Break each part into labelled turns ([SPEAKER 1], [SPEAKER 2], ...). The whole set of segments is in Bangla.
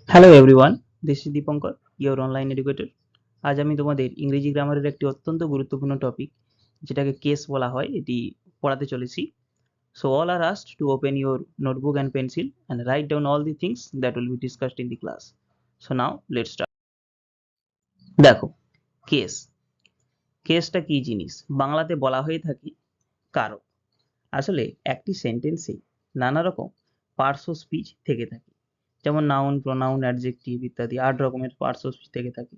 [SPEAKER 1] Hello everyone, this is Dipankar, your online educator. আজ আমি তোমাদের ইংরেজি গ্রামারের একটি অত্যন্ত গুরুত্বপূর্ণ টপিক, যেটাকে কেস বলা হয়, এটি পড়াতে চলেছি। So all are asked to open your notebook and pencil and write down all the things that will be discussed in the class. So now let's start. দেখো, কেস কেসটা কি জিনিস? বাংলাতে বলা হয়ে থাকে কারক। আসলে একটি সেন্টেন্সে নানা রকম পার্টস অফ স্পিচ থেকে থাকে, যেমন নাউন, প্রোনাউন, অ্যাডজেক্টিভ ইত্যাদি ৮ রকমের পার্টস অফ স্পিচ থেকে থাকে।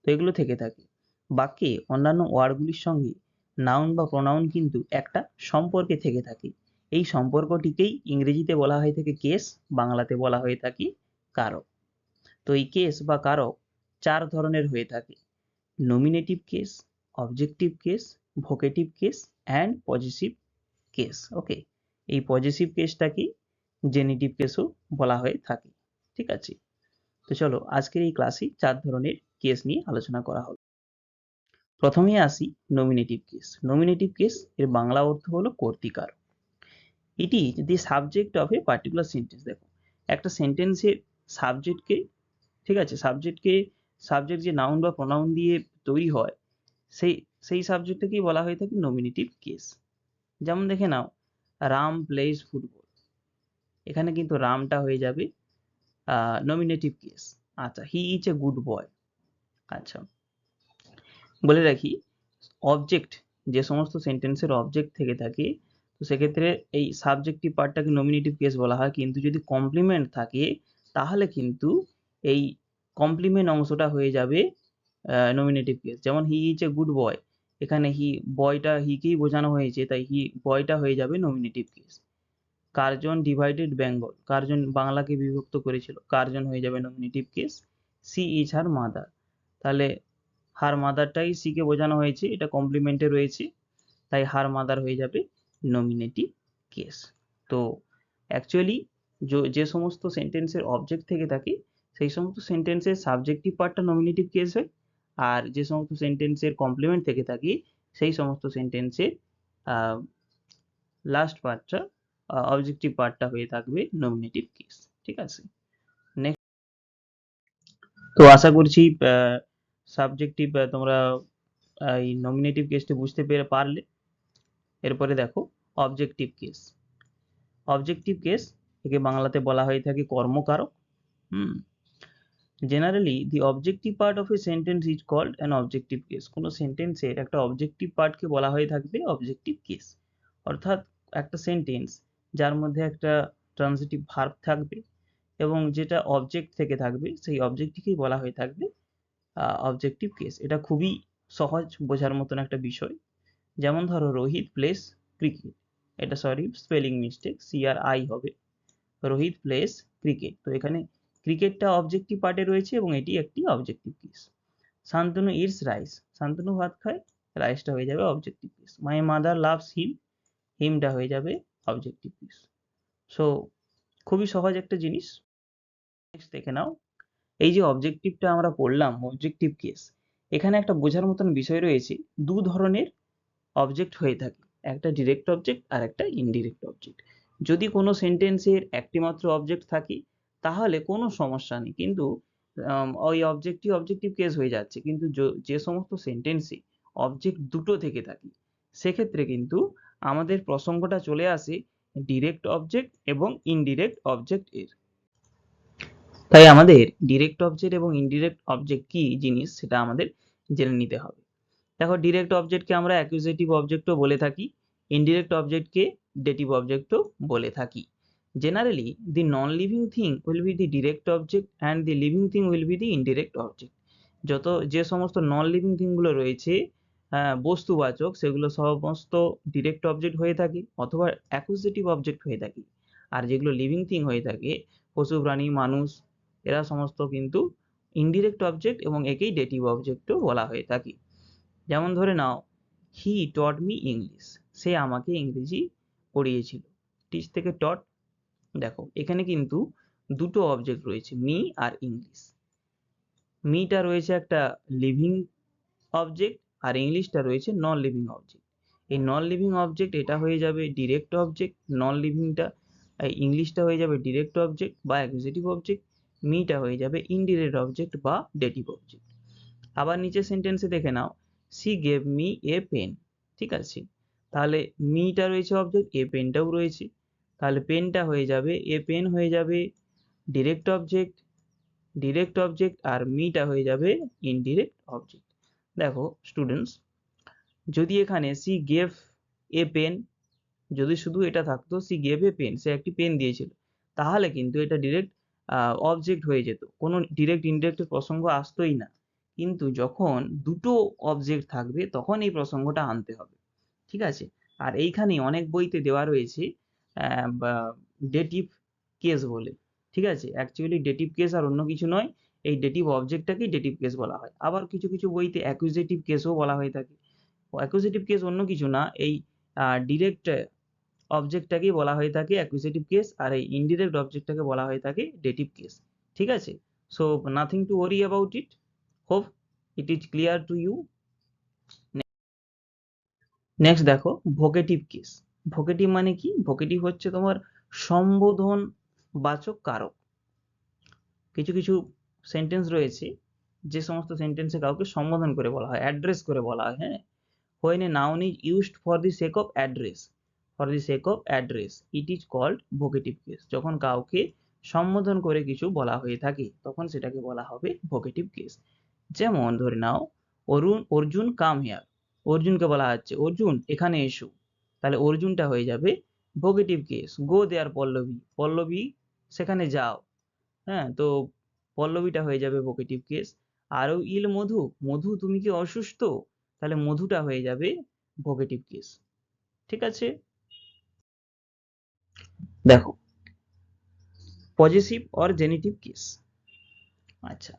[SPEAKER 1] তো এগুলো থেকে থাকে। বাক্যে অন্যান্য ওয়ার্ডগুলির সঙ্গে নাউন বা প্রোনাউন কিন্তু একটা সম্পর্কে থেকে থাকে। এই সম্পর্কটিকেই ইংরেজিতে বলা হয়ে থাকে কেস, বাংলাতে বলা হয়ে থাকে কারক। তো এই কেস বা কারক ৪ ধরনের হয়ে থাকে: nominative case, objective case, vocative case and possessive case. Okay, এই পজেসিভ কেসটাকে জেনিটিভ কেসও বলা হয়ে থাকে। ঠিক আছে, তো চলো আজকের এই ক্লাসে ৪ ধরনের কেস নিয়ে আলোচনা করা হবে। প্রথমে আসি নমিনেটিভ কেস। নমিনেটিভ কেস এর বাংলা অর্থ হলো কর্তৃকার। এটি the subject of a particular sentence. দেখো, একটা সেন্টেন্সের সাবজেক্টকে, ঠিক আছে, সাবজেক্ট যে নাউন বা প্রোনাউন দিয়ে তৈরি হয়, সেই সেই সাবজেক্টটাকেই বলা হয়ে থাকে নমিনেটিভ কেস। যেমন দেখে নাও, রাম প্লেজ ফুটবল। এখানে কিন্তু রামটা হয়ে যাবে নমিনেটিভ কেস। আচ্ছা, he is a good boy. আচ্ছা, বলে রাখি, অবজেক্ট, যে সমস্ত সেন্টেন্সের অবজেক্ট থেকে থাকে, তো সেক্ষেত্রে এই সাবজেক্টিভ পার্টটাকে নমিনেটিভ কেস বলা হয়। কিন্তু যদি কমপ্লিমেন্ট থাকে, তাহলে কিন্তু এই কমপ্লিমেন্ট অংশটা হয়ে যাবে নমিনেটিভ কেস। যেমন he is a good boy, এখানে বয়টা হিকেই বোঝানো হয়েছে, তাই বয়টা হয়ে যাবে nominative case. Curzon divided Bengal, Curzon বাংলাকে বিভক্ত করেছিল, কার্জন হয়ে যাবে nominative case. She is her mother, তাহলে হার মাদারটাই সি কে বোঝানো হয়েছে, এটা কমপ্লিমেন্টে রয়েছে, তাই হার মাদার হয়ে যাবে নমিনেটিভ কেস। তো অ্যাকচুয়ালি যে সমস্ত সেন্টেন্সের অবজেক্ট থেকে থাকে, সেই সমস্ত সেন্টেন্সের সাবজেক্টিভ পার্টটা নমিনেটিভ কেস হয়। আর যে সমস্ত সেন্টেন্সের কমপ্লিমেন্ট থেকে থাকে, সেই সমস্ত সেন্টেন্সের লাস্ট পার্টটা, অবজেক্টিভ পার্টটা হয়ে থাকবে নমিনেটিভ কেস। ঠিক আছে, নেক্সট। তো আশা করছি সাবজেক্টিভ তোমরা এই নমিনেটিভ কেসটি বুঝতে পারলে। এরপরে দেখো অবজেক্টিভ কেস। অবজেক্টিভ কেস একে বাংলাতে বলা হয়ে থাকে কর্মকারক। Hmm, generally the objective part of a sentence is called an objective case. কোনো সেন্টেন্সের একটা অবজেক্টিভ পার্টকে বলা হয়ে থাকবে অবজেক্টিভ কেস। অর্থাৎ একটা সেন্টেন্স যার মধ্যে একটা ট্রান্সিটিভ ভার্ব থাকবে এবং যেটা অবজেক্ট থেকে থাকবে, সেই অবজেক্টটিকেই বলা হয়ে থাকবে অবজেক্টিভ কেস। এটা খুবই সহজ বোঝার মতন একটা বিষয়। যেমন ধরো, রোহিত প্লেস ক্রিকেট। এটা সরি, স্পেলিং মিস্টেক, CRI হবে, রোহিত প্লেস ক্রিকেট। তো এখানে ক্রিকেটটা অবজেক্টিভ পার্টে রয়েছে এবং এটি একটি objective case. Shantanu eats rice, Shantanu ভাত খায়, রাইসটা হয়ে যাবে objective case. My mother loves him, হিমটা হয়ে যাবে অবজেক্টিভ কেস। সো খুবই সহজ একটা জিনিস। নেক্সট দেখে নাও, এই যে অবজেক্টিভটা আমরা পড়লাম, অবজেক্টিভ কেস, এখানে একটা বোঝার মতন বিষয় রয়েছে। দু ধরনের অবজেক্ট হয়ে থাকে, একটা ডিরেক্ট অবজেক্ট আর একটা ইনডিরেক্ট অবজেক্ট। যদি কোনো সেন্টেন্সের একটি মাত্র অবজেক্ট থাকে, তাহলে কোনো সমস্যা নেই, কিন্তু ওই অবজেক্টিভ কেস হয়ে যাচ্ছে। কিন্তু যে সমস্ত সেন্টেন্সে অবজেক্ট দুটো থেকে থাকে, সেক্ষেত্রে কিন্তু আমাদের প্রসঙ্গটা চলে আসে ডিরেক্ট অবজেক্ট এবং ইনডিরেক্ট অবজেক্ট এর। তাই আমাদের ডিরেক্ট অবজেক্ট এবং ইনডিরেক্ট অবজেক্ট কি জিনিস, সেটা আমাদের জেনে নিতে হবে। দেখো, ডিরেক্ট অবজেক্টকে আমরা অ্যাকুজেটিভ অবজেক্টও বলে থাকি, ইনডিরেক্ট অবজেক্টকে ডেটিভ অবজেক্টও বলে থাকি। Generally the non living thing will be the direct object and the living thing will be the indirect object. যে সমস্ত নন লিভিং থিংগুলো রয়েছে, বস্তুবাচক, সেগুলো সমস্ত ডিরেক্ট অবজেক্ট হয়ে থাকে অথবা অ্যাকুজেটিভ অবজেক্ট হয়ে থাকে। আর যেগুলো লিভিং থিং হয়ে থাকে, পশু প্রাণী মানুষ, এরা সমস্ত কিন্তু ইনডিরেক্ট অবজেক্ট এবং একেই ডেটিভ অবজেক্টও বলা হয়ে থাকে। যেমন ধরে নাও, হি টট মি ইংলিশ, সে আমাকে ইংরেজি পড়িয়েছিল। টিচ থেকে টট, দেখো এখানে কিন্তু দুটো অবজেক্ট রয়েছে, মি আর ইংলিশ। মিটা রয়েছে একটা লিভিং অবজেক্ট আর ইংলিশটা রয়েছে নন লিভিং অবজেক্ট। এই নন লিভিং অবজেক্ট এটা হয়ে যাবে ডিরেক্ট অবজেক্ট, নন লিভিংটা ইংলিশটা হয়ে যাবে ডিরেক্ট অবজেক্ট বা অ্যাকুজেটিভ অবজেক্ট, মিটা হয়ে যাবে ইনডিরেক্ট অবজেক্ট বা ডেটিভ অবজেক্ট। আবার নিচের সেন্টেন্সে দেখে নাও, she gave me a pen, ঠিক আছে, তাহলে মিটা রয়েছে অবজেক্ট, এ পেনটাও রয়েছে, তাহলে পেনটা হয়ে যাবে, এ পেন হয়ে যাবে ডিরেক্ট অবজেক্ট আর মিটা হয়ে যাবে ইনডিরেক্ট অবজেক্ট। দেখো স্টুডেন্টস, যদি এখানে সি গেভ এ পেন, যদি শুধু এটা থাকতো সি গেভ এ পেন, সে একটি পেন দিয়েছিল, তাহলে কিন্তু এটা ডিরেক্ট অবজেক্ট হয়ে যেত, কোনো ডিরেক্ট ইনডিরেক্টের প্রসঙ্গ আসতোই না। কিন্তু যখন দুটো অবজেক্ট থাকবে তখন এই প্রসঙ্গটা আনতে হবে, ঠিক আছে। আর এইখানে অনেক বইতে দেওয়া রয়েছে ডেটিভ কেস বলে, ঠিক আছে। অ্যাকচুয়ালি ডেটিভ কেস আর অন্য কিছু নয়, এই ডেটিভ অবজেক্টটাকেই ডেটিভ কেস বলা হয়। আবার কিছু কিছু বইতে অ্যাকুজেটিভ কেসও বলা হয়ে থাকে। অ্যাকুজেটিভ কেস অন্য কিছু না, এই ডিরেক্ট অবজেক্টটাকেই বলা হয়ে থাকে অ্যাকুজেটিভ কেস, আর এই ইনডিরেক্ট অবজেক্টটাকে বলা হয়ে থাকে ডেটিভ কেস, ঠিক আছে। So nothing to worry about it, hope it is clear to you. Next দেখো ভোকেটিভ কেস। ভোকেটিভ মানে কি? ভোকেটিভ হচ্ছে তোমার সম্বোধন বাচক কারক। কিছু কিছু সেন্টেন্স রয়েছে যে সমস্ত সেন্টেন্সে কাউকে সম্বোধন করে বলা হয়, অ্যাড্রেস করে বলা হয়, হ্যাঁ। When a noun is used for the sake of address, it is called vocative case. যখন কাউকে সম্বোধন করে কিছু বলা হয়ে থাকে তখন সেটাকে বলা হবে ভোকেটিভ কেস। যেমন ধরে নাও, অর্জুন কাম হিয়ার, অর্জুনকে বলা হচ্ছে অর্জুন এখানে এসো, তাহলে অর্জুনটা হয়ে যাবে ভোকেটিভ কেস। গো দেয়ার পল্লবী, পল্লবী সেখানে যাও, হ্যাঁ, তো পল্লবীটা হয়ে যাবে ভোকেটিভ কেস। আরও ইল মধু, মধু তুমি কি অসুস্থ, তাহলে মধুটা হয়ে যাবে ভোকেটিভ কেস, ঠিক আছে। দেখো পজেসিভ অর জেনিটিভ কেস। আচ্ছা,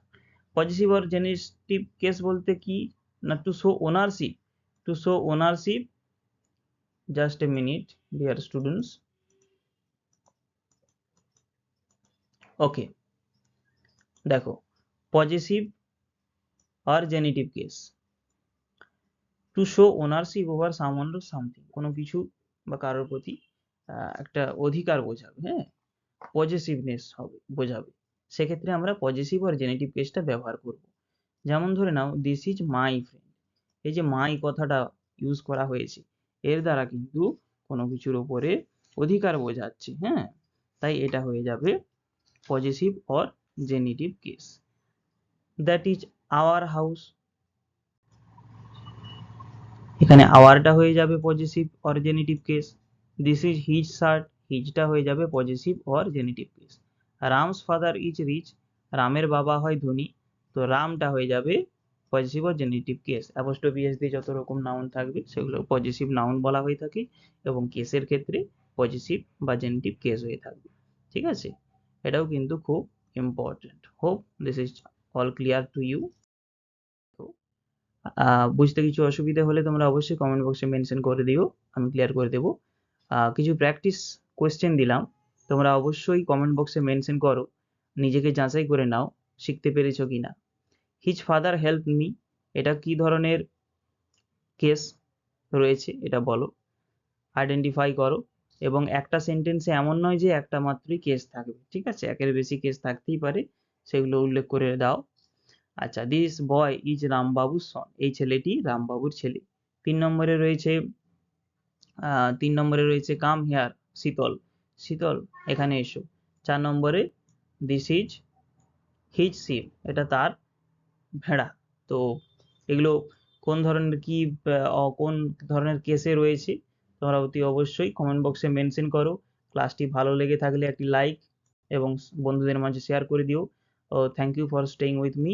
[SPEAKER 1] পজেসিভ অর জেনিটিভ কেস বলতে কি না, to show ownership, just a minute dear students, okay. দেখো possessive or genitive case, to show ownership over someone or something, কোনো কিছু বা কারোর প্রতি একটা অধিকার বোঝাবে, হ্যাঁ, পজেসিভনেস হবে, বোঝাবে, সেক্ষেত্রে আমরা পজেসিভ আর জেনেটিভ কেসটা ব্যবহার করব। যেমন ধরে নাও দিস ইজ মাই ফ্রেন্ড, এই যে মাই কথাটা ইউজ করা হয়েছে, এর দ্বারা কিন্তু কোনো কিছুর উপরে অধিকার বোঝাচ্ছে, হ্যাঁ, তাই এটা হয়ে যাবে possessive or genitive case. That is our house, এখানে আওয়ারটা হয়ে যাবে possessive or genitive case. This is his shirt, হিজটা হয়ে যাবে possessive or genitive case. Ram's father is rich, রামের বাবা হয় ধনী, তো রামটা হয়ে যাবে possessive or genitive case. Apostrophe S দিয়ে যত রকম নাউন থাকবে সেগুলো পজেসিভ নাউন বলা হয়ে থাকে, এবং কেসের ক্ষেত্রে পজেসিভ বা জেনেটিভ কেস হয়ে থাকবে, ঠিক আছে। এটাও কিন্তু খুব important. Hope this is all clear to you. বুঝতে কিছু অসুবিধা হলে তোমরা অবশ্যই কমেন্ট বক্সে মেনশন করে দিও, আমি ক্লিয়ার করে দেবো। কিছু প্র্যাকটিস কোয়েশ্চেন দিলাম, তোমরা অবশ্যই কমেন্ট বক্সে মেনশন করো, নিজেকে যাচাই করে নাও শিখতে পেরেছো কিনা। হিজ ফাদার হেল্প মি, এটা কি ধরনের কেস রয়েছে এটা বলো, আইডেন্টিফাই করো, এবং একটা সেন্টেন্সে এমন নয় যে একটা মাত্রই কেস থাকবে, ঠিক আছে, একের বেশি কেস থাকতেই পারে, সেগুলো উল্লেখ করে দাও। আচ্ছা, দিস বয় ইজ রামবাবুর সন, এই ছেলেটি রামবাবুর ছেলে। 3 নম্বরে রয়েছে কাম হেয়ার, শীতল, শীতল এখানে এসো। 4 নম্বরে দিস ইজ হিজ শিপ, এটা তার ভেড়া। তো এগুলো কোন ধরনের কি কোন ধরনের কেসে রয়েছে তোমরা অতি অবশ্যই কমেন্ট বক্সে মেনশন করো। ক্লাসটি ভালো লেগে থাকলে একটি লাইক এবং বন্ধুদের মাঝে শেয়ার করে দিও। Thank you for staying with me,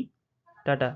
[SPEAKER 1] tata.